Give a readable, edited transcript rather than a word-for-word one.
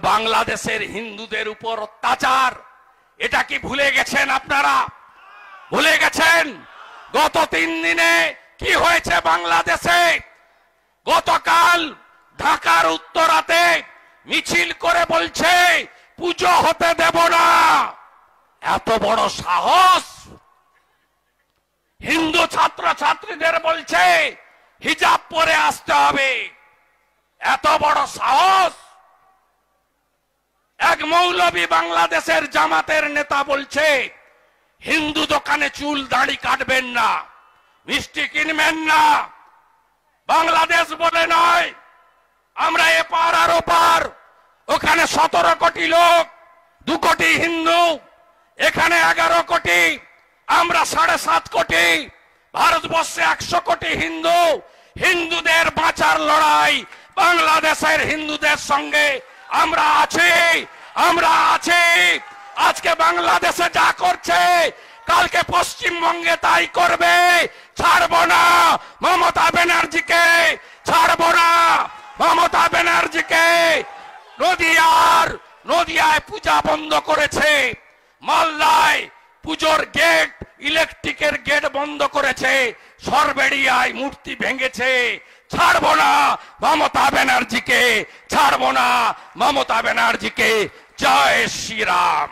বাংলাদেশের হিন্দুদের উপর অত্যাচার, এটা কি ভুলে গেছেন আপনারা? ভুলে গেছেন? গত 3 দিনে কি হয়েছে বাংলাদেশে? গতকাল ঢাকার উত্তরাতে মিছিল করে বলছে পুজো হতে দেব না। এত বড় সাহস! হিন্দু ছাত্র ছাত্রীদের বলছে হিজাব পরে আসতে হবে। এত বড় সাহস! এক মৌলবী বাংলাদেশের জামাতের নেতা বলছে হিন্দু দোকানে চুল দাড়ি কাটবেন না, মিষ্টি কিনবেন না। বাংলাদেশ বলে নয়, আমরা এপার আর ওপার, ওখানে 17 কোটি লোক, 2 কোটি হিন্দু, এখানে 11 কোটি, আমরা 7.5 কোটি, ভারতবর্ষে 100 কোটি হিন্দু। হিন্দুদের বাঁচার লড়াই, বাংলাদেশের হিন্দুদের সঙ্গে আমরা আছি, আমরা আছি। আজকে বাংলাদেশে যা করছে কালকে পশ্চিমবঙ্গে তাই করবে। ছাড়বো না মমতা ব্যানার্জিকে, ছাড়বো না মমতা ব্যানার্জিকে। নদিয়ায় পূজা বন্ধ করেছে, মালদায় পুজোর গেট, ইলেকট্রিকের গেট বন্ধ করেছে, সরবেড়িয়ায় মূর্তি ভেঙেছে। ছাড়বো না মমতা ব্যানার্জিকে, ছাড়বো না মমতা ব্যানার্জিকে। জয় শ্রীরাম।